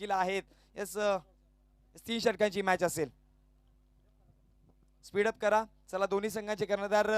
देखील आहेत. Yes 3 षटकांची match असेल. स्पीडअप करा. चला दोन्ही संघांचे कर्णधार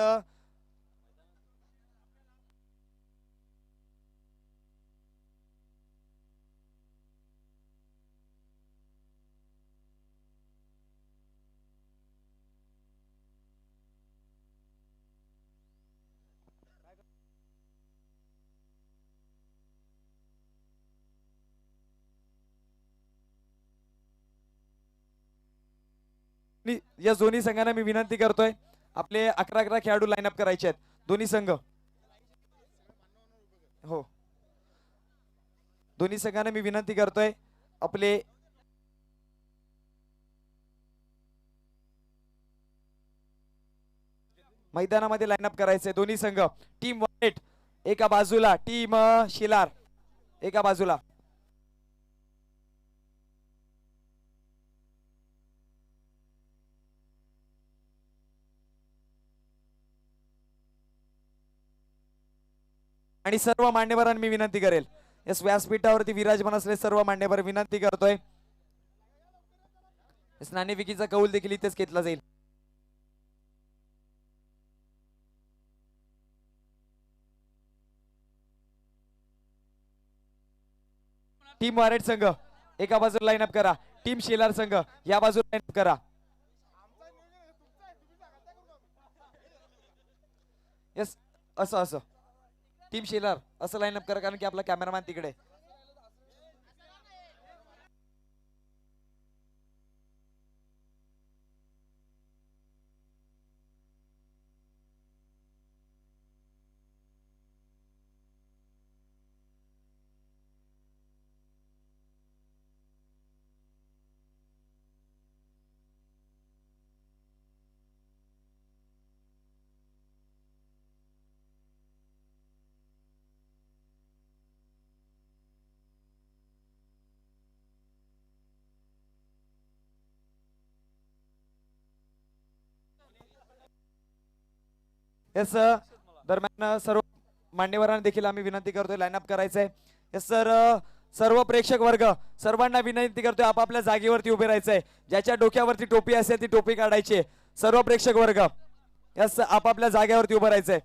या दोन्ही संघांना मी विनंती करतोय आपले 11 खेळाडू लाईनअप करायचे आहेत दोन्ही संघ. हो दोन्ही संघांना मी विनंती करतोय आपले मैदानामध्ये लाईनअप करायचे दोन्ही संघ. टीम वाईट एका बाजूला, टीम शिलार एका बाजूला. आणि सर्व मान्यवरांना मी विनंती करेल या व्यासपीठावरती विराजमान असले सर्व मान्यवर विनंती करतोय नाणेफेकीचा कौल देखील इथेच घेतला जाईल. टीम वारेट संघ एका बाजूला लाईनअप करा. टीम शेलार संघ या बाजूला लाईनअप करा. यस असं असं टीम शेलार असं लाईनअप करा कारण की आपला कॅमेरामॅन तिकडे. यस दरम्यान सर्व मान्यवरांना देखील आम्ही विनंती करतोय लाईनअप करायचंय. यस सर सर्व प्रेक्षक वर्ग सर्वांना विनंती करतोय आपापल्या जागेवरती उभे राहायचंय. ज्याच्या डोक्यावरती टोपी असेल ती टोपी काढायची. सर्व प्रेक्षक वर्ग यस आपापल्या जागेवरती उभं राहायचंय.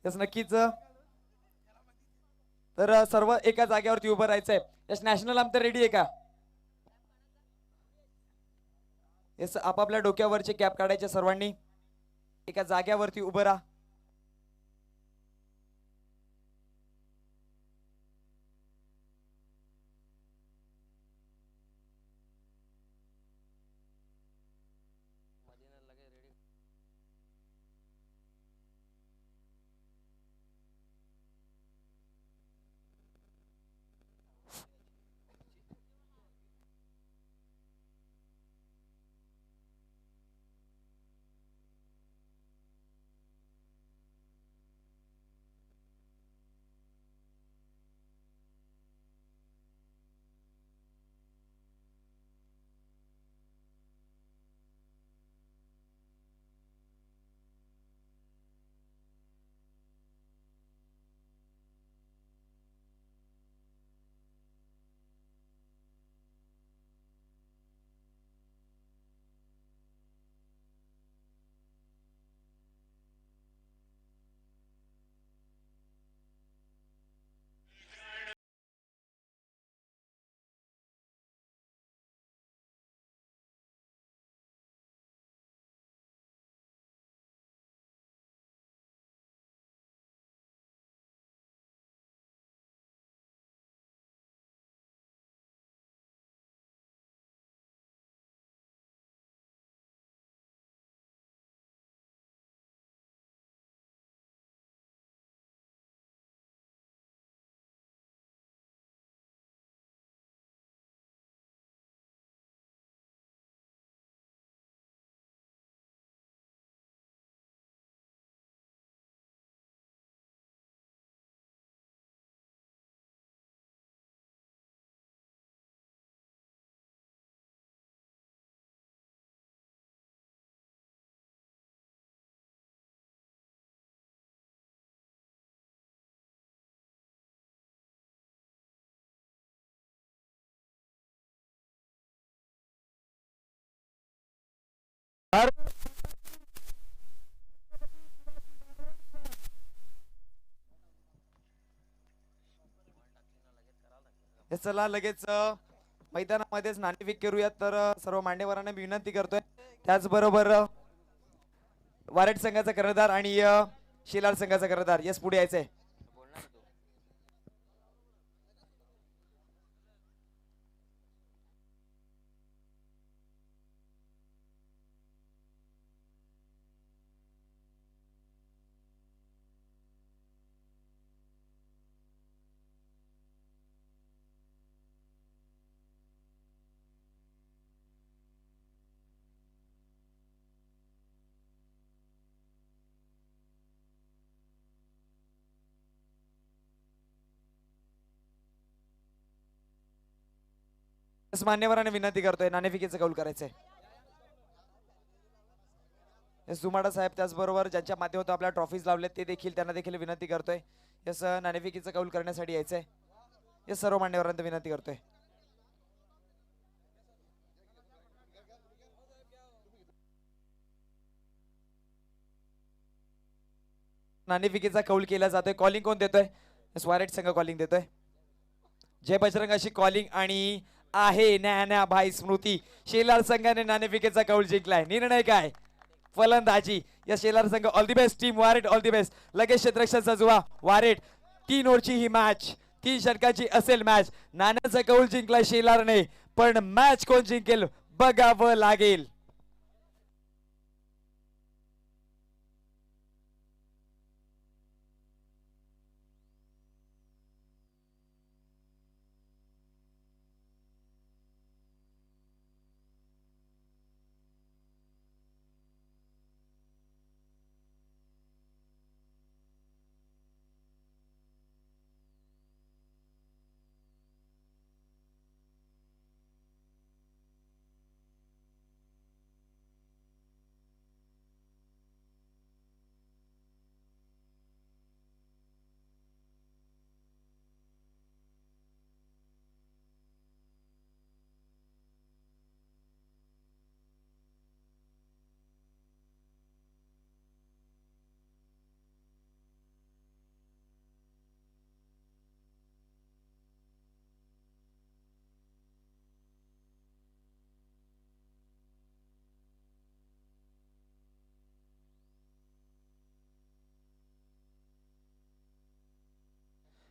यस नक्कीच तर सर्व एका जागेवरती उभं राहायचंय. यस नॅशनल आमचं रेडी आहे का? यस आपापल्या डोक्यावरचे कॅप काढायचे सर्वांनी. एका जाग्यावरती उभं राहा. हे चला लगेच मैदानामध्येच नाणेफेक करूयात. तर सर्व मान्यवरांना मी विनंती करतोय. त्याचबरोबर वारेट संघाचा कर्णधार आणि शेलार संघाचा कर्णधार यस पुढे यायचंय. मान्यवरांना विनंती करतोय नाणेफेकीचं कौल करायचंय. जुमाडा साहेब त्याचबरोबर ज्यांच्या माध्यमातून आपल्या ट्रॉफीज लावलेत ते देखील त्यांना देखील विनंती करतोय यस नाणेफेकीचं कौल करण्यासाठी यायचंय. यस सर्व मान्यवरांना विनंती करतोय. नाणेफेकीचा कौल केला जातोय. कॉलिंग कोण देतोय? वारेट संघ कॉलिंग देतोय. जय बजरंग अशी कॉलिंग आणि आहे न्या भाई स्मृती. शेलार संघाने नाणेफेकीचा कौल जिंकलाय. निर्णय काय? फलंदाजी. या शेलार संघ ऑल दी बेस्ट. टीम वारेट ऑल दी बेस्ट. लगेच क्षेत्ररक्षण जुवा वारेट. 3 ओव्हरची ही मॅच 3 षटकांची असेल मॅच. नाण्याचा कौल जिंकलाय शेलारने पण मॅच कोण जिंकेल बघावं लागेल.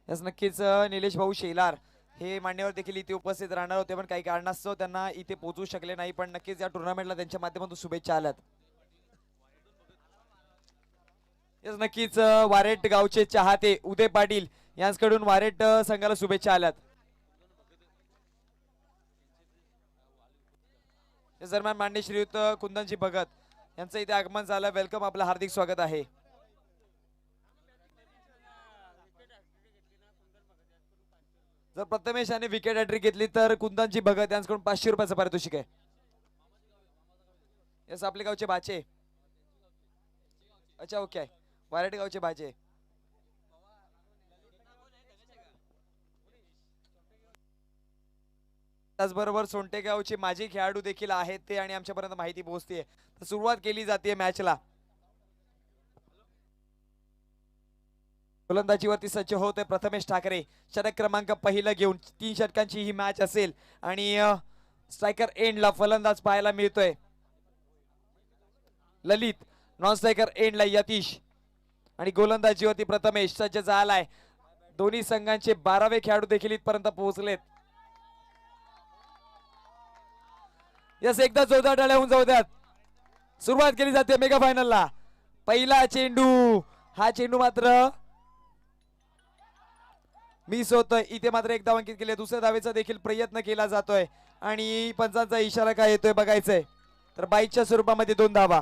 यस नक्कीच निलेश भाऊ शेलार हे मान्यवर देखील इथे उपस्थित राहणार होते पण काही कारणास्तव त्यांना इथे पोहोचू शकले नाही. पण नक्कीच या टुर्नामेंटला त्यांच्या माध्यमातून शुभेच्छा आल्यात. यस नक्कीच वारेट गावचे चाहते उदय पाटील यांच्याकडून वारेट संघाला शुभेच्छा आल्यात. या दरम्यान मान्य श्रीयुत कुंदनजी भगत यांचं इथे आगमन झालं. वेलकम. आपलं हार्दिक स्वागत आहे. जर प्रथमेश याने विकेट हॅट्रिक घेतली तर कुंदनजी भगत यांच्याकडून 500 रुपयाचं पारितोषिक आहे. यस आपले गावचे भाचे. अच्छा ओके आहे. वारेट गावचे भाचे. त्याचबरोबर सोंटे गावचे माजी खेळाडू देखील आहेत ते आणि आमच्यापर्यंत माहिती पोहोचते. तर सुरुवात केली जाते मॅचला. गोलंदाजीवरती सज्ज होते प्रथमेश ठाकरे. षटक क्रमांक पहिला घेऊन 3 षटकांची ही मॅच असेल आणि स्ट्रायकर एंडला फलंदाज पाहायला मिळतोय ललित. नॉन स्ट्रायकर एंडला यतीश आणि गोलंदाजीवरती प्रथमेश सज्ज झालाय. दोन्ही संघांचे 12वे खेळाडू देखील इथपर्यंत पोहोचलेत. यस एकदा जोरदार टाळ्या होऊन जाऊ द्यात. सुरुवात केली जाते मेगा फायनलला. पहिला चेंडू. हा चेंडू मात्र मिस होतोय. इथे मात्र एक धाव अंकित केली. दुसऱ्या धावेचा देखील प्रयत्न केला जातोय आणि पंचांचा इशारा काय येतोय बघायचंय. तर बाईकच्या स्वरूपामध्ये 2 धावा.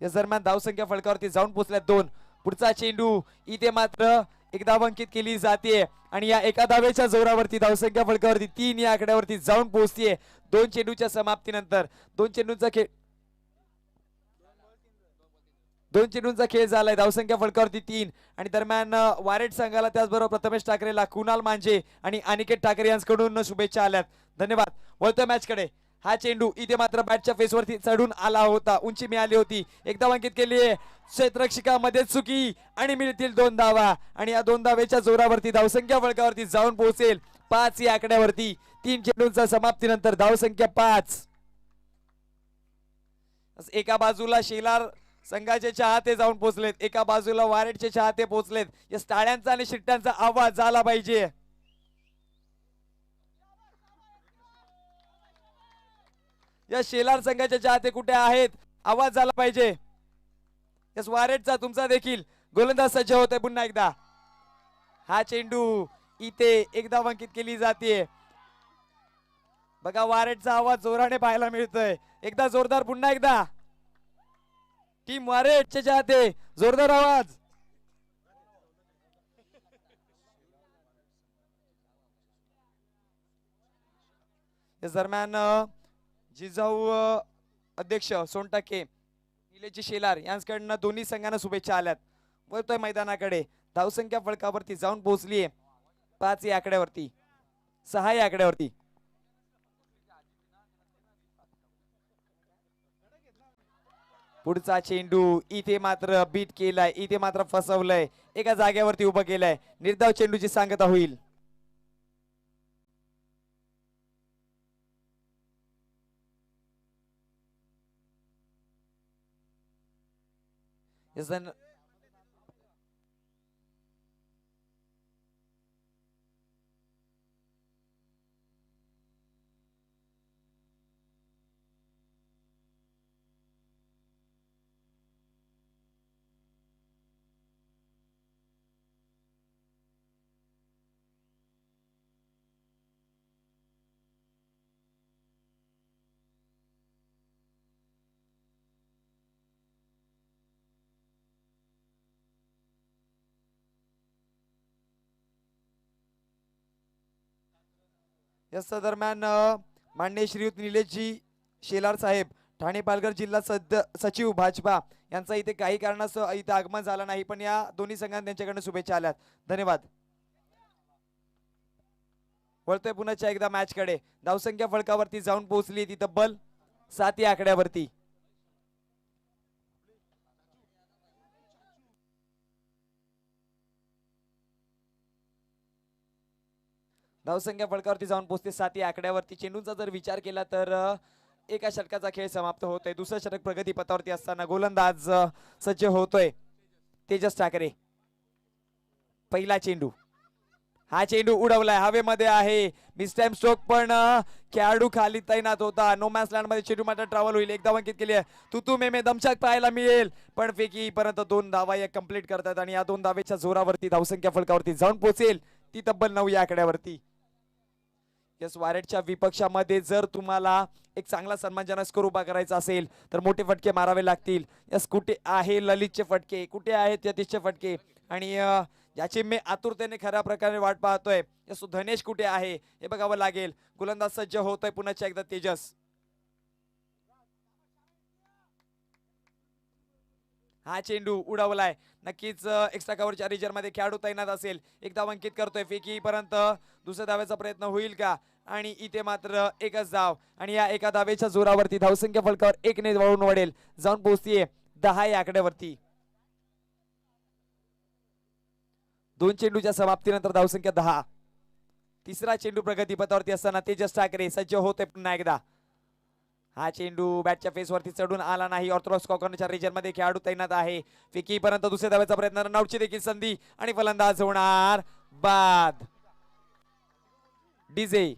या दरम्यान धावसंख्या फलकावरती जाऊन पोहोचल्या 2. पुढचा चेंडू. इथे मात्र एक धाव अंकित केली जाते आणि या एका धावेच्या जोरावरती धावसंख्या फलकावरती 3 या आकड्यावरती जाऊन पोहोचतीये 2 चेंडूच्या समाप्तीनंतर. 2 चेंडूंचा खेळ 2 चेंडूंचा खेळ झालाय. धावसंख्या फलकावरती 3 आणि दरम्यान वारेट संघाला त्याचबरोबर प्रथमेश ठाकरेला कुणाल मांजे आणि अनिकेत ठाकरे यांच्याकडून शुभेच्छा आल्यात. धन्यवाद. वळतोय मॅच कडे. हा चेंडू इथे मात्र बॅटच्या फेसवरती चढून आला होता, उंची मिळाली होती. एकदा अंकित केली क्षेत्ररक्षकामध्ये चुकी आणि मिळतील 2 धावा आणि या 2 धावेच्या जोरावरती धावसंख्या फलकावरती जाऊन पोहोचेल 5 या आकड्यावरती. 3 चेंडूंचा समाप्तीनंतर धावसंख्या 5. एका बाजूला शेलार संघाचे चाहते जाऊन पोहोचलेत, एका बाजूला वारेटचे चाहते पोहोचलेत. या टाळ्यांचा आणि शिट्ट्यांचा आवाज झाला पाहिजे. या शेलार संघाचे चाहते कुठे आहेत? आवाज झाला पाहिजे. यस वारेटचा तुमचा देखील गोलंदाज सज्ज होतोय पुन्हा एकदा. हा चेंडू इथे एकदा अंकित केली जाते. बघा वारेटचा आवाज जोराने पाहायला मिळतोय. एकदा जोरदार पुन्हा एकदा. टीम वारेटचे चाहते जोरदार आवाज. या दरम्यान जिजाऊ अध्यक्ष सोनटाके निलेश शेलार यांच्याकडनं दोन्ही संघांना शुभेच्छा आल्यात. वळतोय मैदानाकडे. धावसंख्या फलकावरती जाऊन पोहोचलीये 5 या आकड्यावरती, 6 या आकड्यावरती. पुढचा चेंडू इथे मात्र बीट केलाय, इथे मात्र फसवलंय, एका जागेवरती उभं केलंय. निर्धाव चेंडूची सांगता होईल. या दरम्यान माननीय श्रीयुत निलेशजी शेलार साहेब ठाणे पालघर जिल्हा सचिव भाजपा यांचा इथे काही कारणास्तव इथे आगमन झाला नाही, पण या दोन्ही संघांना त्यांच्याकडून शुभेच्छा आल्यात. धन्यवाद. वळतोय पुन्हा एकदा मॅच कडे. धावसंख्या फलकावरती जाऊन पोहोचली ती तब्बल 7 या आकड्यावरती. धावसंख्या फलकावरती जाऊन पोहोचते 7 या आकड्यावरती. चेंडूंचा जर विचार केला तर एका षटकाचा खेळ समाप्त होतोय. दुसरं षटक प्रगती पथावरती असताना गोलंदाज सज्ज होतोय तेजस ठाकरे. पहिला चेंडू. हा चेंडू उडवलाय, हवेमध्ये आहे. मिस टाइम स्ट्रोक, पण खेळाडू खाली तैनात होता. नो मॅच लँड मध्ये चेंडू मात्र ट्रॅव्हल होईल. एकदा अंकित केली आहे. तुतू मेमे दमछाक पाहायला मिळेल, पण फेकी परंतु 2 धावा या कंप्लीट करतात आणि या 2 धावेच्या जोरावरती धावसंख्या फलकावरती जाऊन पोहोचेल ती तब्बल 9 या आकड्यावरती. यस वारेटच्या विपक्षामध्ये जर तुम्हाला एक चांगला सन्मानजनक स्कोर उभा करायचा असेल तर मोठे फटके मारावे लागतील. यस कुठे आहे ललितचे फटके, कुठे आहेत यतीशचे फटके, आणि याची मी आतुरतेने खऱ्या प्रकारे वाट पाहतोय. यस धनेश कुठे आहे हे बघावं लागेल. गोलंदाज सज्ज होतोय पुन्हा एकदा तेजस. हा चेंडू उडवलाय. नक्कीच एक्स्ट्रा कव्हरच्या रिजर मध्ये खेळाडू तैनात असेल. एकदा अंकित करतोय, फेकी पर्यंत दुसऱ्या धावेचा प्रयत्न होईल का? आणि इथे मात्र एकच धाव आणि या एका धावेच्या जोरावरती धावसंख्या फलकावर 1 ने वळून वडेल जाऊन पोहोचतीये 10 या आकड्यावरती. 2 चेंडूच्या समाप्तीनंतर धावसंख्या 10. तिसरा चेंडू प्रगती पथावरती असताना तेजस ठाकरे सज्ज होते पुन्हा एकदा. हा चेंडू बॅटच्या फेसवरती चढून आला नाही. ऑर्थोडॉक्स कॉर्नरच्या रिजन मध्ये खेळाडू तैनात आहे. फेकी पर्यंत दुसऱ्या धावेचा प्रयत्न, रनआउटची देखील संधी आणि फलंदाज होणार बाद. डीजे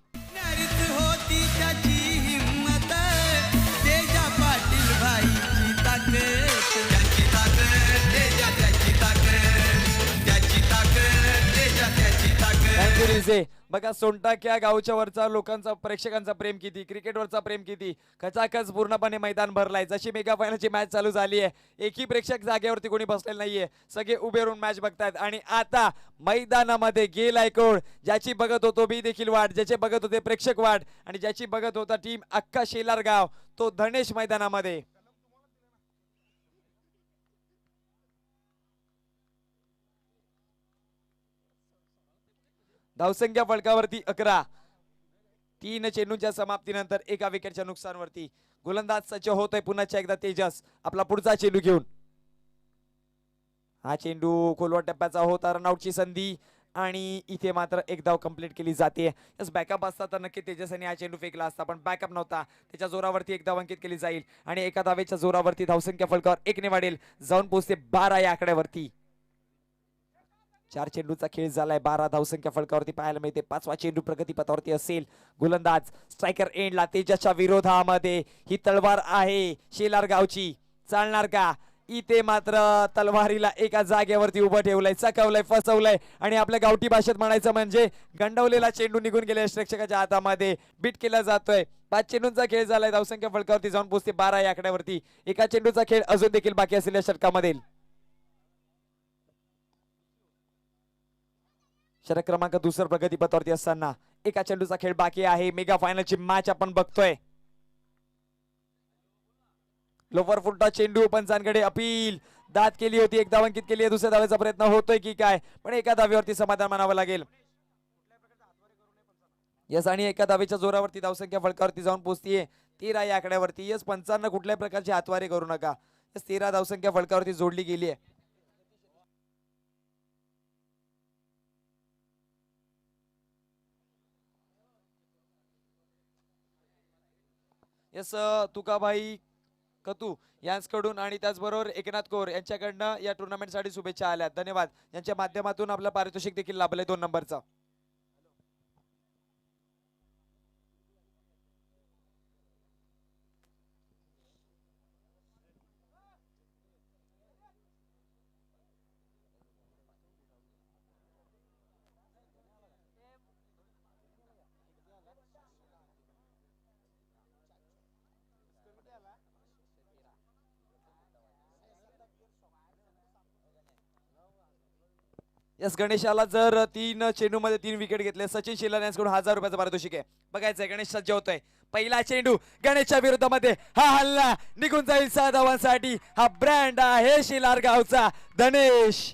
बघा सोनटाक्या गावच्या वरचा लोकांचा, प्रेक्षकांचा प्रेम किती, क्रिकेटवरचा प्रेम किती. खचाखच पूर्णपणे मैदान भरलाय. जशी मेगा फायनलची मॅच चालू झाली आहे, एकही प्रेक्षक जागेवरती कोणी बसलेलं नाहीये. सगळे उभे राहून मॅच बघतायत आणि आता मैदानामध्ये गेलाय कोण? ज्याची बघत होतो मी देखील वाट, ज्याचे बघत होते प्रेक्षक वाट, आणि ज्याची बघत होता टीम अख्खा शेलार गाव, तो धनेश मैदानामध्ये. धावसंख्या फलकावरती 11. 3 चेंडूंच्या समाप्तीनंतर एका विकेटच्या नुकसानवरती गोलंदाज सज्ज होतोय पुन्हा एकदा तेजस आपला पुढचा चेंडू घेऊन. हा चेंडू खोलवर टप्प्याचा होता, रनआउटची संधी आणि इथे मात्र एक धाव कंप्लीट केली जाते. बॅकअप असता तर नक्की तेजसने हा चेंडू फेकला असता, पण बॅकअप नव्हता. त्याच्या जोरावरती एक धाव अंकित केली जाईल आणि एका धावेच्या जोरावरती धावसंख्या फलकावर 1 ने वाढेल, जाऊन पोहोचते 12 या आकड्यावरती. 4 चेंडूचा खेळ झालाय, 12 धावसंख्या फलकावरती पाहायला मिळते. 5वा चेंडू प्रगतीपथावरती असेल. गोलंदाज स्ट्रायकर एंडला तेजसच्या विरोधामध्ये ही तलवार आहे शेलार गावची, चालणार का? इथे मात्र तलवारीला एका जागेवरती उभं ठेवलंय, चकवलंय, फसवलंय आणि आपल्या गावठी भाषेत म्हणायचं म्हणजे गंडवलेला चेंडू निघून गेले प्रेक्षकाच्या हातामध्ये, बीट केला जातोय. 5 चेंडूंचा खेळ झालाय, धावसंख्या फलकावरती जाऊन पोहोचते 12 या आकड्यावरती. एका चेंडूचा खेळ अजून देखील बाकी असेल या षटकामध्ये. षटक क्रमांक 2 प्रगतीपथावरती असताना एका चेंडूचा खेळ बाकी आहे. मेगा फायनलची मॅच आपण बघतोय. लोफर फुटला चेंडू, पंचांकडे अपील, दाद केली होती, एक धाव अंकित केली आहे. दुसऱ्या धावेचा प्रयत्न होतोय की काय, पण एका धावेवरती समाधान मानावं लागेल. यस, आणि एका धावेच्या जोरावरती धावसंख्या फलकावरती जाऊन पोहोचतीये 13 या आकड्यावरती. यस, पंचांना कुठल्याही प्रकारचे हातवारे करू नका. यस, 13 धावसंख्या फलकावरती जोडली गेली आहे. यस, तुकाभाई कतू यांच्याकडून आणि त्याचबरोबर एकनाथ कौर यांच्याकडनं या टुर्नामेंटसाठी शुभेच्छा आल्या, धन्यवाद. यांच्या माध्यमातून आपलं पारितोषिक देखील लाभलंय 2 नंबरचा. यस, गणेशाला जर 3 चेंडू मध्ये 3 विकेट घेतले, सचिन शिलान यांच्याकडून 1000 रुपयाचं पारितोषिक आहे. बघायचंय गणेश सज्ज होतोय. पहिला चेंडू गणेशच्या विरोधामध्ये, हा हल्ला निघून जाईल 6 धावांसाठी. हा ब्रँड आहे शिलार गावचा धनेश.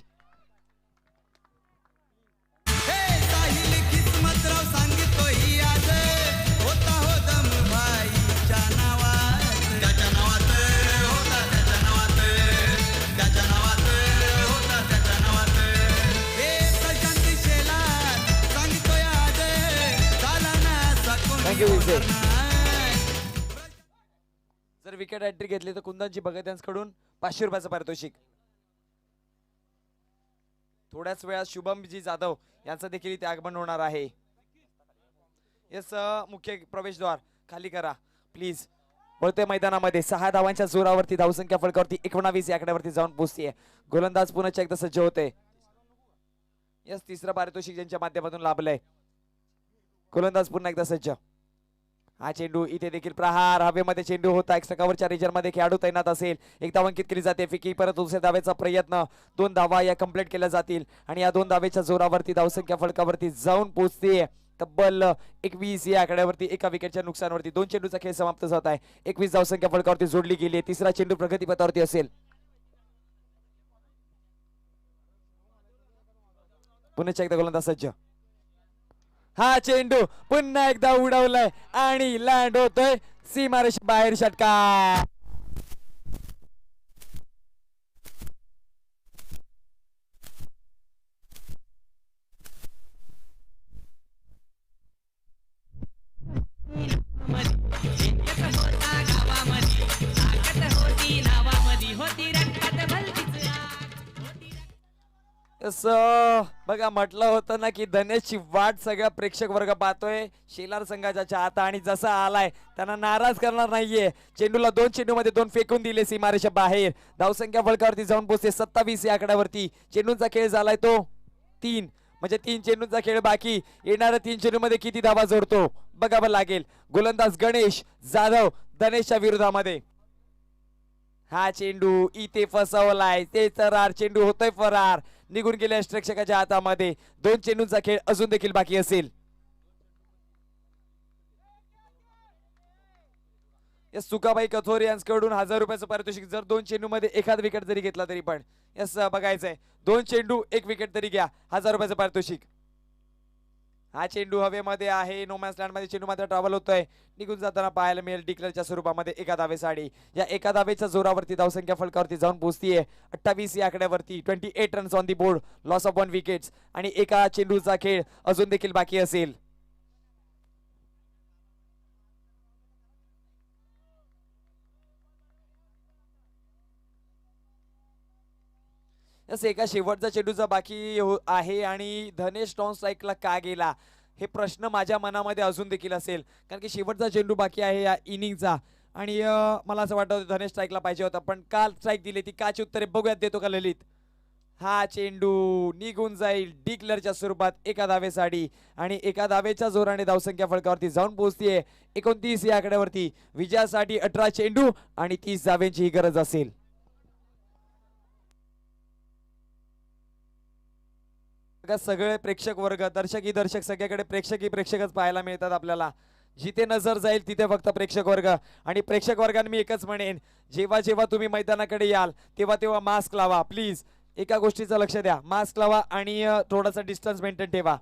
जर विकेट हॅट्रिक घेतली तर कुंदनजी भगत यांच्याकडून 500 रुपयाचं पारितोषिक. थोड्याच वेळात शुभमजी जाधव यांचं देखील इथे आगमन होणार आहे. यस, मुख्य प्रवेशद्वार खाली करा प्लीज. वळते मैदानामध्ये 6 धावांच्या जोरावरती धावसंख्या फलकावरती 19 या आकड्यावरती जाऊन पोहोचतीये. गोलंदाज पुन्हा एकदा सज्ज होते. यस, 3रं पारितोषिक ज्यांच्या माध्यमातून लाभलंय. गोलंदाज पुन्हा एकदा सज्ज. हा चेंडू इथे देखील प्रहार, हवेमध्ये चेंडू होता. एक सकावरच्या रिजन मध्ये खेळाडू तैनात असेल. एक धाव अंकित केली जाते. फिकी परत दुसऱ्या धावेचा प्रयत्न, 2 धावा या कंप्लीट केल्या जातील आणि या 2 धावेच्या जोरावरती धावसंख्या फलकावरती जाऊन पोहोचते तब्बल 21 या आकड्यावरती. एका विकेटच्या नुकसानवरती 2 चेंडूचा खेळ समाप्त होत आहे. 21 धावसंख्या फलकावरती जोडली गेली आहे. 3रा चेंडू प्रगतीपथावरती असेल. पुन्हा एकदा गोलंदाज सज्ज. हा चेंडू पुन्हा एकदा उडवलाय आणि लँड होतोय सीमारेषे बाहेर. षटकार. बघा, म्हटलं होतं ना की धनेशची वाट सगळ्या प्रेक्षक वर्ग पाहतोय शेलार संघाच्या चाहता, आणि जसा आलाय त्यांना नाराज करणार नाहीये. चेंडूला 2 चेंडू मध्ये 2 फेकून दिले सीमारेषा बाहेर. धावसंख्या फलकावरती जाऊन पोहोचते 27 या आकड्यावरती. चेंडूंचा खेळ झालाय तो 3, म्हणजे 3 चेंडूंचा खेळ बाकी. येणाऱ्या 3 चेंडू मध्ये किती धावा जोडतो बघावं लागेल. गोलंदाज गणेश जाधव धनेशच्या विरोधामध्ये. हा चेंडू इथे फसवलाय, ते तरार चेंडू होतोय फरार, निघून गेल्या प्रेक्षकाच्या हातामध्ये. 2 चेंडूंचा खेळ अजून देखील बाकी असेल. यस, सुकाबाई कथोरे यांच्याकडून 1000 रुपयाचं पारितोषिक जर 2 चेंडू मध्ये एखाद विकेट जरी घेतला तरी पण. यस, बघायचंय 2 चेंडू 1 विकेट तरी घ्या, 1000 रुपयाचं पारितोषिक. हा चेंडू हवेमध्ये आहे. नोमॅन्स लँड मध्ये चेंडू मात्र ट्रॅव्हल होतोय. निघून जाताना पाहायला मिळेल डिक्लेअरच्या स्वरूपामध्ये एका धावेसाठी. या एका धावेच्या जोरावरती धावसंख्या फलकावरती जाऊन पोहोचतीये 28 या आकड्यावरती. 28 runs on the board, loss of 1 wickets आणि एका चेंडूचा खेळ अजून देखील बाकी असेल. जसं एका शेवटचा चेंडूचा बाकी आहे आणि धनेश नॉन स्ट्राईकला का गेला हे प्रश्न माझ्या मनामध्ये अजून देखील असेल, कारण की शेवटचा चेंडू बाकी आहे या इनिंगचा. आणि मला असं वाटतं धनेश स्ट्राईकला पाहिजे होता, पण का स्ट्राईक दिली ती काची उत्तरे बघूयात, देतो का ललित. हा चेंडू निघून जाईल डिक्लेअरच्या स्वरूपात एका धावेसाठी आणि एका धावेच्या जोराने धावसंख्या फलकावरती जाऊन पोहोचतीये 29 या आकड्यावरती. विजयासाठी 18 चेंडू आणि 30 धावेंची ही गरज असेल. सगळे प्रेक्षक वर्ग, दर्शक ही दर्शक, सगळ्याकडे प्रेक्षक ही प्रेक्षकच पाहायला मिळतात आपल्याला. जिथे नजर जाईल तिथे फक्त प्रेक्षक वर्ग. आणि प्रेक्षक वर्गाने मी एकच म्हणेन, जेव्हा जेव्हा तुम्ही मैदानाकडे याल तेव्हा तेव्हा मास्क लावा प्लीज. एका गोष्टीचं लक्ष द्या, मास्क लावा आणि थोडासा डिस्टन्स मेंटेन ठेवा.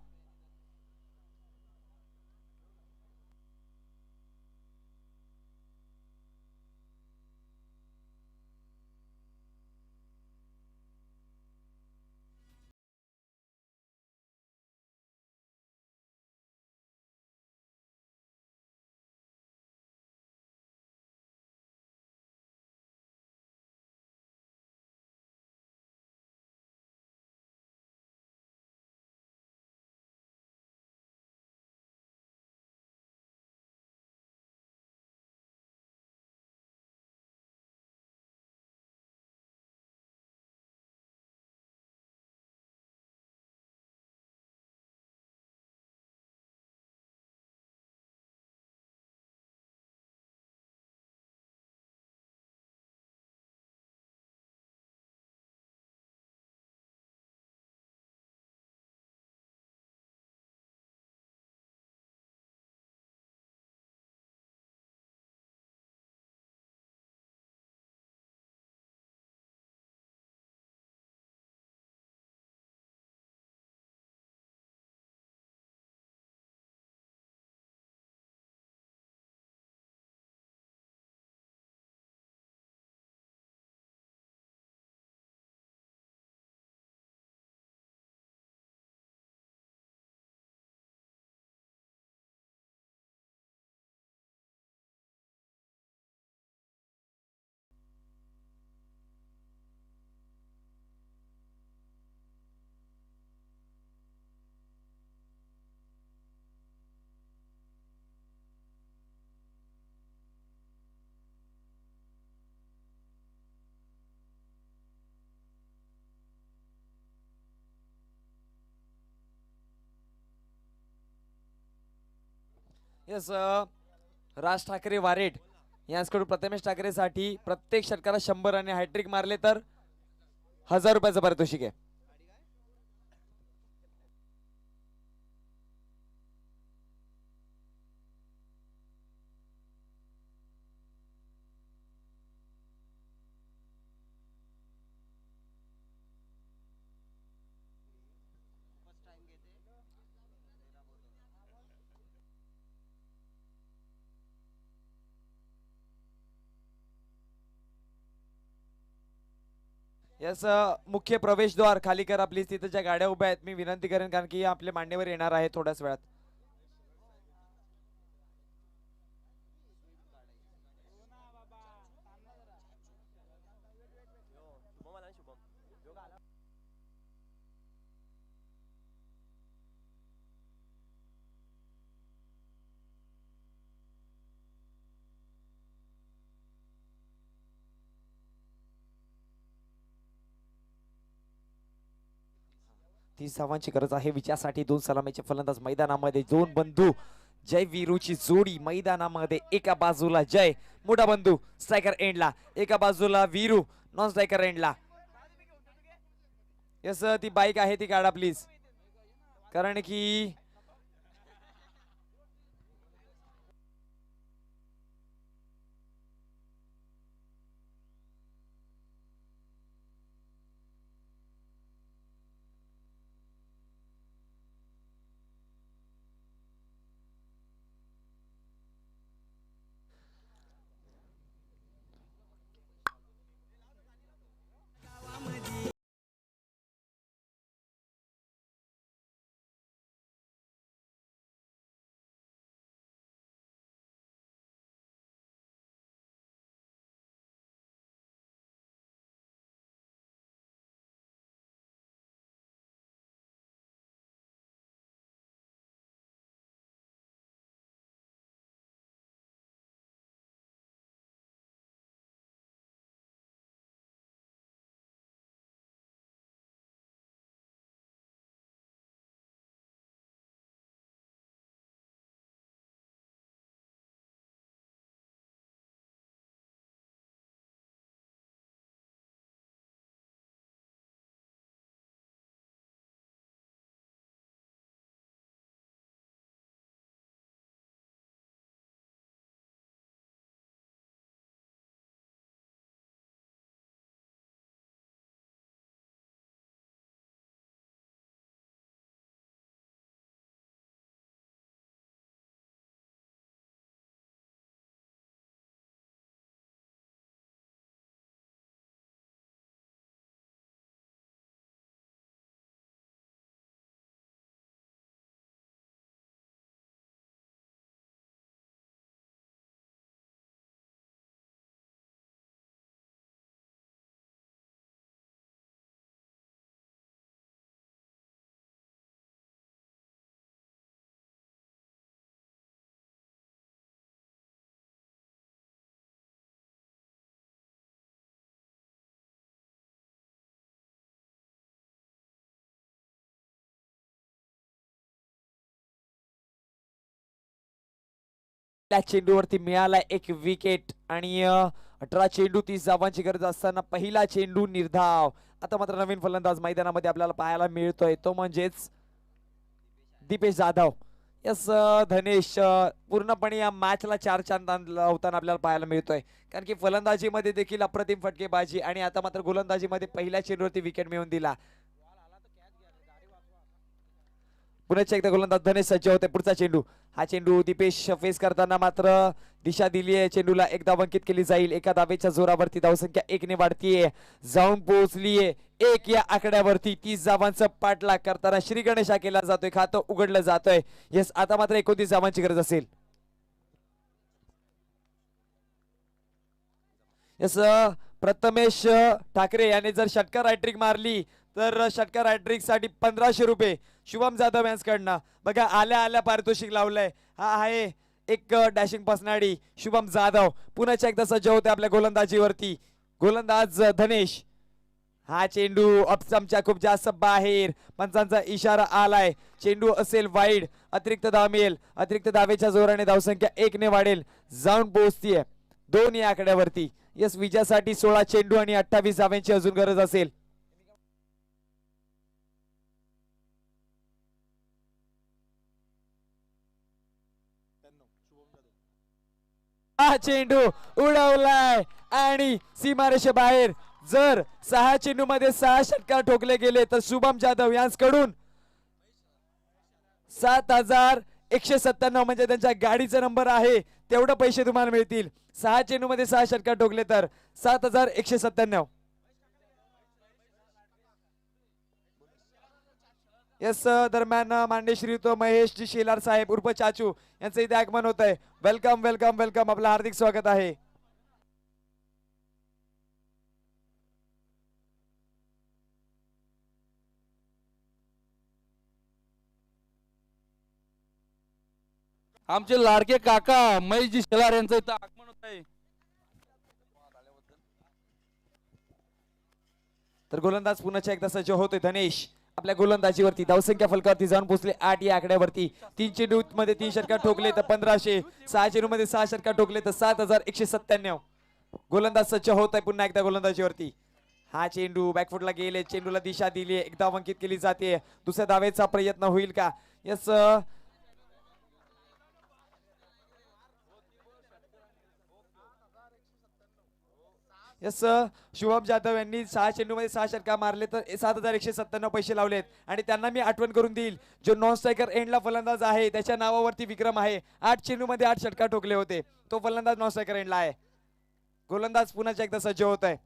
येस, राज ठाकरे वारेड यांच्याकडून प्रथमेश ठाकरेसाठी प्रत्येक षटकाला 100 आणि हॅट्रिक मारले तर 1000 रुपयाचं पारितोषिक आहे. यस, मुख्य प्रवेशद्वार खाली करा प्लीज. तिथे ज्या गाड्या उभ्या आहेत मी विनंती करेन, कारण की आपले मान्यवर येणार आहे थोड्याच वेळात. ती धावांची गरज आहे विजयासाठी. 2 सलामीचे फलंदाज मैदानामध्ये, 2 बंधू जय वीरूची जोडी मैदानामध्ये. एका बाजूला जय मोठा बंधू स्ट्रायकर एंडला, एका बाजूला वीरू नॉन स्ट्रायकर एंडला. यस, ती बाईक आहे ती काढा प्लीज, कारण की त्या चेंडूवरती मिळाला एक विकेट आणि 18 चेंडू 30 धावांची गरज असताना पहिला चेंडू निर्धाव. आता मात्र नवीन फलंदाज मैदानामध्ये आपल्याला पाहायला मिळतोय तो म्हणजेच दीपेश जाधव. यस धनेश पूर्णपणे या मॅचला 4 चांद लावताना आपल्याला पाहायला मिळतोय कारण की फलंदाजीमध्ये देखील अप्रतिम फटकेबाजी आणि आता मात्र गोलंदाजीमध्ये पहिल्या चेंडूवरती विकेट मिळवून दिला. पुन्हा एकदा गोलंदाज धनेश सज्ज होते. पुढचा चेंडू, हा चेंडू दीपेश फेस करताना मात्र दिशा दिली आहे. चेंडूला एक धाव अंकित केली जाईल. एका धावेच्या जोरावरती धावसंख्या 1 ने वाढतीये, जाऊन पोहोचलीये 1 या आकड्यावरती. 30 धावांचा पाठलाग करताना श्री गणेश हा केला जातोय, खातं उघडलं जातोय. येस आता मात्र 29 धावांची गरज असेल. यस प्रथमेश ठाकरे याने जर षटकार हॅट्रिक मारली तर षटकार हॅट्रिक साठी 1500 रुपये शुभम जाधव यांच्याकडनं. बघा आल्या आल्या पारितोषिक लावलंय. हा आहे एक डॅशिंग पर्सनॅलिटी शुभम जाधव. पुन्हा एकदा सज्ज होते आपल्या गोलंदाजीवरती गोलंदाज धनेश. हा चेंडू अपसमच्या खूप जास्त बाहेर, पंचांचा इशारा आलाय. चेंडू असेल वाईड, अतिरिक्त धाव मिळेल. अतिरिक्त धावेच्या जोराने धावसंख्या 1 ने वाढेल, जाऊन पोहोचतीये 2 या आकड्यावरती. यस विजयासाठी 16 चेंडू आणि 28 धाव्यांची अजून गरज असेल. हा चेंडू उडवलाय आणि सीमारेषे बाहेर. जर 6 चेंडू मध्ये 6 षटकार ठोकले गेले तर शुभम जाधव यांच्याकडून 7197 म्हणजे त्यांच्या गाडीचा नंबर आहे तेवढे पैसे तुम्हाला मिळतील. 6 चेंडू मध्ये 6 षटकार ठोकले तर 7197. यस दरम्यान मान्य श्रीयुत महेशजी शेलार साहेब उर्फ चाचू यांचं इथे आगमन होत आहे. वेलकम वेलकम वेलकम, आपलं हार्दिक स्वागत आहे. आमचे लाडके काका महेशजी शेलार यांचं इथं आगमन होत आहे. तर गोलंदाज पुन्हा एकदा सज्ज होतोय धनेश. आपल्या गोलंदाजीवरती धावसंख्या फलकावरती जाऊन पोहोचले 8 या आकड्यावरती. 3 चेंडू मध्ये 3 षटकार ठोकले तर 1500, 6 चेंडू मध्ये 6 षटकार ठोकले तर 7197. गोलंदाज सज्ज होत आहे पुन्हा एकदा गोलंदाजीवरती. हा चेंडू बॅकफुटला गेले, चेंडूला दिशा दिली, एक धाव अंकित केली जाते. दुसऱ्या धावेचा प्रयत्न होईल का? यस यस शुभम जाधव यांनी 6 चेंडू मध्ये 6 षटकार मारले तर 7197 पैसे लावलेत. आणि त्यांना मी आठवण करून देईल, जो नॉन स्ट्रायकर एंडला फलंदाज आहे त्याच्या नावावरती विक्रम आहे. 8 चेंडू मध्ये 8 षटकार ठोकले होते, तो फलंदाज नॉन स्ट्रायकर एंडला आहे. गोलंदाज पुन्हा एकदा सज्ज होत आहे.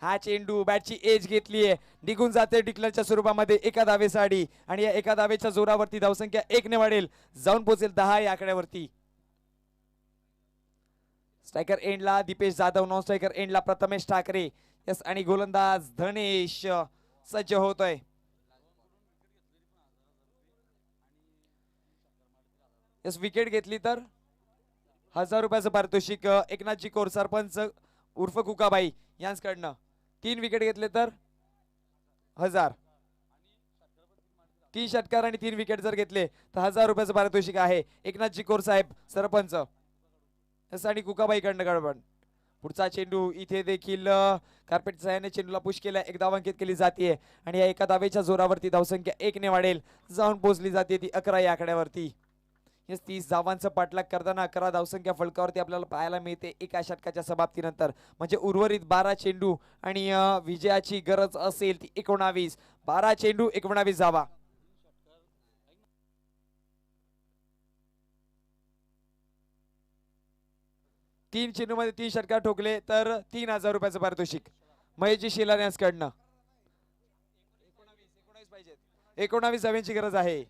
हा चेंडू बॅटची एज घेतलीये, निघून जाते डिक्लरच्या स्वरूपामध्ये एका धावेसाठी. आणि या एका धावेच्या जोरावरती धावसंख्या 1 ने वाढेल, जाऊन पोहोचेल 10 या आकड्यावरती. स्ट्रायकर एंडला दीपेश जाधव, नॉन स्ट्रायकर एंडला प्रथमेश ठाकरे. यस आणि गोलंदाज धनेश सज्ज होतोय. यस विकेट घेतली तर 1000 रुपयाचं पारितोषिक एकनाथजी कोर सरपंच उर्फ कुकाबाई यांच्याकडनं. 3 विकेट घेतले तर 1000. 3 षटकार आणि 3 विकेट जर घेतले तर 1000 रुपयाचं पारितोषिक आहे. एकनाथजी कोर साहेब सरपंच आणि कुकाबाई कडनं गडबड. पुढचा चेंडू इथे देखील कार्पेट सहाय्याने चेंडूला पुश केला, एक धाव अंकित केली जाते. आणि या एका धावेच्या जोरावरती धावसंख्या 1 ने वाढेल, जाऊन पोहोचली जाते ती 11 या आकड्यावरती. यस 30 धावांचं पाठलाग करताना 11 धावसंख्या फलकावरती आपल्याला पाहायला मिळते एका षटकाच्या समाप्तीनंतर. म्हणजे उर्वरित 12 चेंडू आणि विजयाची गरज असेल ती 19. 12 चेंडू 19 धावा. 3 चेंडू मध्ये 3 षटकार ठोकले तर 3000 रुपयाचं पारितोषिक महेशजी शेलार यांच्याकडनं. 19 पाहिजेत, 19 धाव्यांची गरज आहे.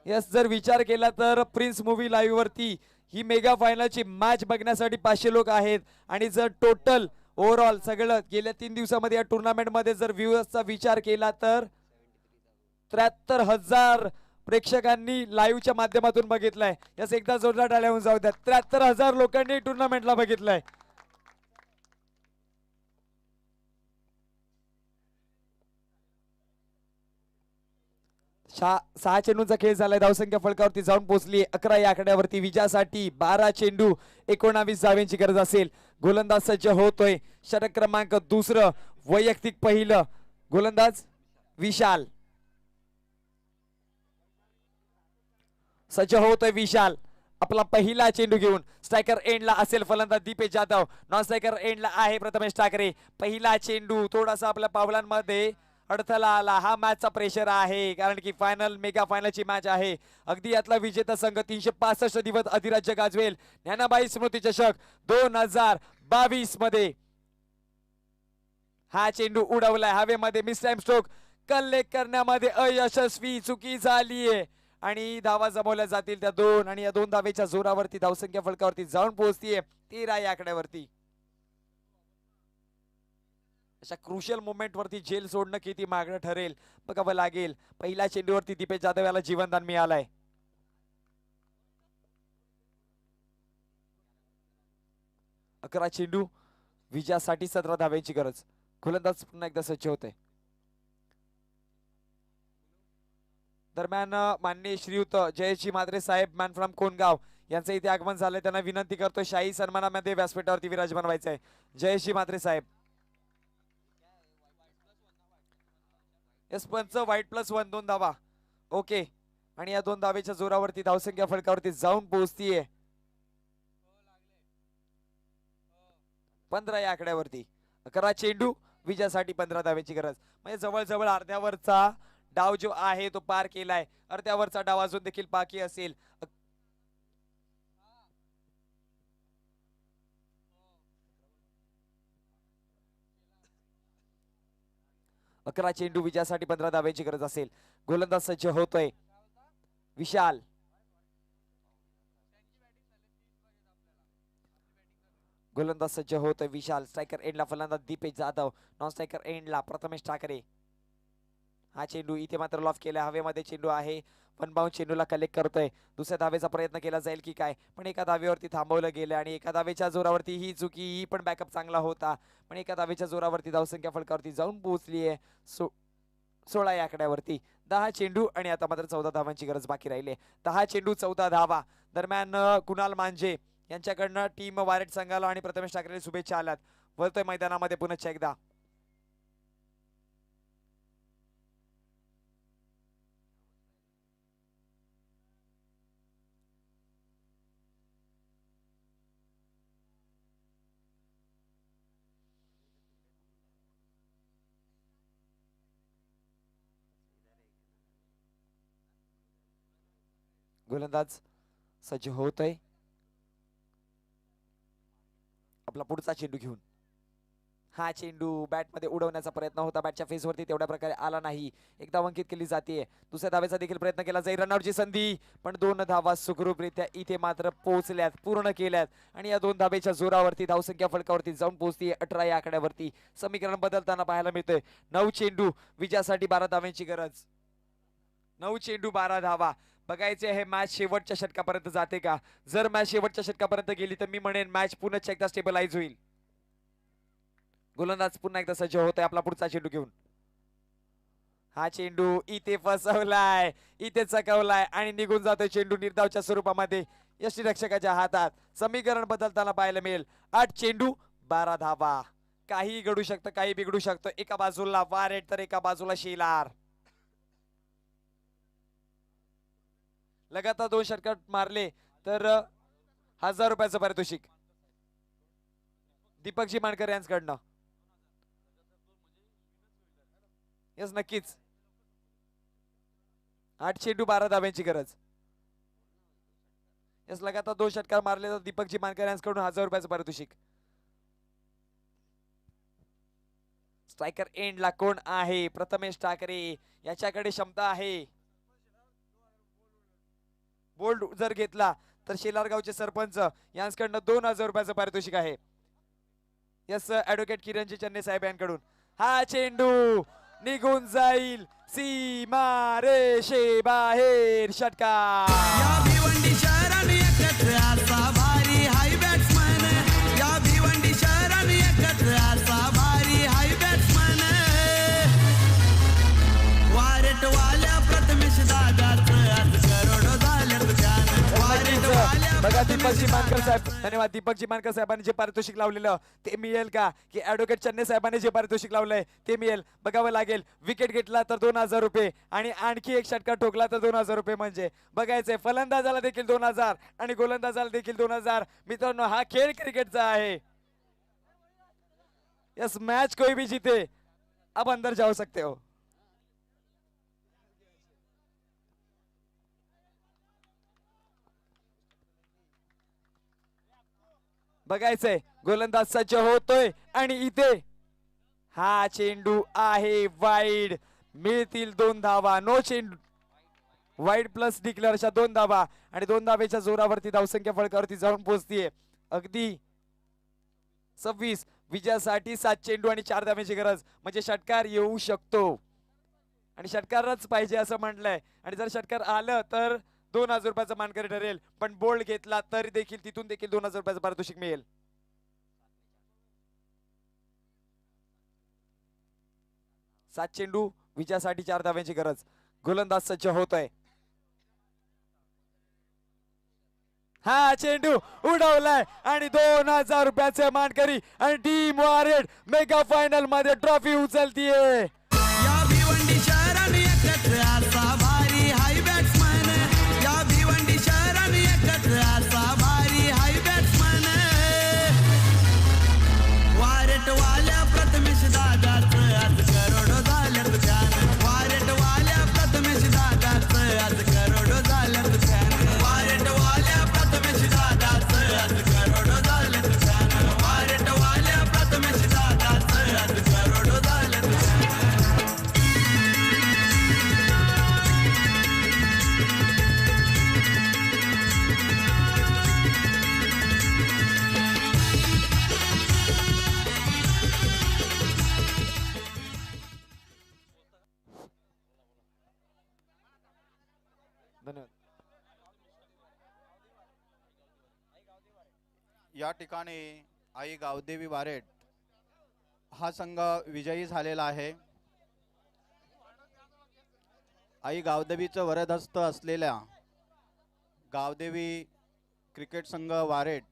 यस जर विचार केला तर प्रिन्स मूवी लाईव्ह वरती ही मेगा फायनलची मॅच बघण्यासाठी 500 लोक आहेत. आणि जर टोटल ओव्हरऑल सगळं गेल्या 3 दिवसामध्ये या टुर्नामेंट मध्ये जर व्ह्यूअर्सचा विचार केला तर 73,000 प्रेक्षकांनी लाईव्हच्या माध्यमातून बघितलंय. यास एकदा जोरदार टाळ्या होऊन जाऊ द्या. 73,000 लोकांनी टुर्नामेंटला बघितलंय. सहा चेंडूंचा खेळ झालाय. धावसंख्या फलकावरती जाऊन पोहोचली 11 या आकड्यावरती. विजयासाठी 12 चेंडू 19 धाव्यांची गरज असेल. गोलंदाज सज्ज होतोय. षटक क्रमांक दुसरं, वैयक्तिक पहिलं. गोलंदाज विशाल सज्ज होतोय. विशाल आपला पहिला चेंडू घेऊन स्ट्रायकर एंडला असेल फलंदाज दीपेश जाधव. नॉन स्ट्रायकर एंडला आहे प्रथमेश ठाकरे. पहिला चेंडू थोडासा आपल्या पावलांमध्ये अडथळा आला. हा मॅचचा प्रेशर आहे कारण की फायनल, मेगा फायनलची मॅच आहे. अगदी यातला विजेता संघ 365 दिवस अधिराज्य गाजवेल. ज्ञानाबाई स्मृती चषक 2022 मध्ये हा चेंडू उडवलाय हवेमध्ये. मिस टाइम स्ट्रोक कलेक्ट करण्यामध्ये अयशस्वी, चुकी झालीये आणि धावा जमवल्या जातील त्या 2. आणि या 2 धावेच्या जोरावरती धावसंख्या फलकावरती जाऊन पोहोचतीये 13 या आकड्यावरती. अशा क्रुशियल मोमेंट वरती जेल सोडणं किती मागणं ठरेल बघावं लागेल. पहिल्या चेंडूवरती दीपेश जाधव याला जीवनदान मिळालंय. अकरा चेंडू, विजयासाठी 17 धाव्यांची गरज. गोलंदाज पुन्हा एकदा सज्ज होते. दरम्यान माननीय श्रीयुत जयश्री म्हात्रे साहेब, मॅन फ्रॉम कोणगाव, यांचं इथे आगमन झालंय. त्यांना विनंती करतोय शाही सन्मानामध्ये व्यासपीठावरती विराजमान व्हायचंय. जयश्री म्हात्रे साहेब. पंच वाईट +1 2 धावा. ओके. आणि या 2 धावेच्या जोरावरती धावसंख्या फलकावरती जाऊन पोहोचतीये 15 या आकड्यावरती. 11 चेंडू, विजयासाठी 15 धावेची गरज. म्हणजे जवळजवळ अर्ध्यावरचा डाव जो आहे तो पार केलाय. अर्ध्यावरचा डाव अजून देखील बाकी असेल. 11 चेंडू, विजयासाठी 15 धाव्यांची गरज असेल. गोलंदाज सज्ज होतोय. विशाल गोलंदाज सज्ज होतोय. विशाल. स्ट्रायकर एंडला फलंदाज दीपेश जाधव. नॉन स्ट्रायकर एंडला प्रथमेश ठाकरे. हा चेंडू इथे मात्र लॉफ केला. हवेमध्ये चेंडू आहे. वन बाउंड चेंडूला कलेक्ट करतोय. दुसऱ्या धावेचा प्रयत्न केला जाईल की काय, पण एका धावेवरती थांबवलं गेलं आणि एका धावेच्या जोरावरती ही चुकी. ही पण बॅकअप चांगला होता, पण एका धावेच्या जोरावरती धावसंख्या फलकावरती जाऊन पोहोचली आहे 16 या आकड्यावरती. 10 चेंडू आणि आता मात्र 14 धावांची गरज बाकी राहिली. 10 चेंडू 14 धावा. दरम्यान कुणाल मांजे यांच्याकडनं टीम वारेट संघाला आणि प्रथमेश ठाकरे शुभेच्छा आल्यात. वळतोय मैदानामध्ये पुन्हा एकदा. गोलंदाज सज्ज होतोय. आपला पुढचा चेंडू घेऊन. हा चेंडू बॅट मध्ये उडवण्याचा प्रयत्न होता. बॅटच्या फेस वरती तेवढ्या प्रकारे आला नाही. एकदा अंकित केली जाते. दुसऱ्या धावेचा देखील प्रयत्न केला जाईल. रनआउटची संधी, पण 2 धावा सुखरूपरित्या इथे मात्र पोहोचल्यात, पूर्ण केल्यात. आणि या 2 धावेच्या जोरावरती धावसंख्या फलकावरती जाऊन पोहोचती 18 या आकड्यावरती. समीकरण बदलताना पाहायला मिळतंय. 9 चेंडू, विजयासाठी 12 धाव्यांची गरज. 9 चेंडू 12 धावा. बघायचे हे मॅच शेवटच्या षटकापर्यंत जाते का. जर मॅच शेवटच्या षटकापर्यंत गेली तर मी म्हणेन मॅच पुन्हा एकदा स्टेबलाइज होईल. गोलंदाज पुन्हा एकदा सज्ज होत आहे आपला पुढचा चेंडू घेऊन. हा चेंडू इथे फसवलाय, इथे चकवलाय आणि निघून जातोय चेंडू निर्धावच्या स्वरूपामध्ये यष्टीरक्षकाच्या हातात. समीकरण बदलताना पाहायला मिळेल. 8 चेंडू 12 धावा. काही घडू शकतं, काही बिघडू शकतं. एका बाजूला वारेट तर एका बाजूला शेलार. लगातार 2 षटकार मारले तर 1000 रुपयाचं पारितोषिक दीपकजी मानकर यांच्याकडनं. यस नक्कीच. 8 चेंडू 12 धाव्यांची गरज. यस लगातार 2 षटकार मारले तर दीपकजी मानकर यांच्याकडून 1000 रुपयाचं पारितोषिक. स्ट्रायकर एंडला कोण आहे? प्रथमेश ठाकरे. याच्याकडे क्षमता आहे. बोल्ड जर घेतला तर शेलारगावचे सरपंच यांच्याकडनं 2000 रुपयाचं पारितोषिक आहे. यस ऍडव्होकेट किरणजी चन्ने साहेब यांकडून. हा चेंडू निघून जाईल सीमा रेषे बाहेर. षटकार. या भिवंडी शहराने एकत्र असा भारी हाय बॅट्समन. या भिवंडी शहराने एकत्र असा भारी हाय बॅट्समन. वारेट वाल्या प्रथमेश बघा प्रथमेश दीपकजी मानकर दादा साहेब, धन्यवाद. दीपकजी मानकर साहेबांनी जे पारितोषिक लावलेलं ते मिळेल का, की ऍडव्होकेट चन्ने साहेबांनी जे पारितोषिक लावलंय ते मिळेल, बघावं लागेल. विकेट घेतला तर 2,000 रुपये आणि आणखी एक षटकार ठोकला तर 2,000 रुपये. म्हणजे बघायचंय फलंदाजाला देखील 2,000 आणि गोलंदाजाला देखील 2,000. मित्रांनो हा खेळ क्रिकेटचा आहे. यस, मैच कोई भी जीते, अब अंदर जाओ सकते हो. बघायचंय गोलंदाज सज्ज होतोय आणि इथे हा चेंडू आहे वाईड. मिळतील 2 धावा. नो चेंडू, वाईड प्लस डिक्लेअर अशा 2 धावा आणि 2 धावेच्या जोरावरती धावसंख्या फळकावरती जाऊन पोहोचतीये. अगदी 26 विजयासाठी 7 चेंडू आणि 4 धावेची गरज. म्हणजे षटकार येऊ शकतो आणि षटकारच पाहिजे असं म्हटलंय. आणि जर षटकार आलं तर 2,000 रुपयाचा मानकरी ठरेल, पण बोल्ड घेतला तरी देखील तिथून देखील 2,000 रुपयाचं पारितोषिक मिळेल. 7 चेंडू विजयासाठी 4 धाव्यांची गरज. गोलंदाज सज्ज होतोय. हा चेंडू उडवलाय आणि 2,000 रुपयाचे मानकरी आणि टीम वारेड मेगा फायनल मध्ये ट्रॉफी उचलतीये. या भिवंडी शहराने एकत्र असा भारी हाय बॅट्समन, या भिवंडी शहराने एकत्र असा भारी हाय बॅट्समन. वारेट वाल्या प्रथमेश दादाचं आज करोडो झाल्यात फॅन, वारेट वाल्या प्रथमेश दादाचं आज करोडो झाल्यात फॅन, वारेट वाल्या प्रथमेश दादाचं आज करोडो झाल्यात फॅन, वारेट वाल्या प्रथमेश दादाचं आज करोडो झाल्यात फॅन. धन्यवाद. या ठिकाणी आई गावदेवी वारेड हा संघ विजयी झालेला आहे. आई गावदेवीचं वरदहस्त असलेल्या गावदेवी क्रिकेट संघ वारेड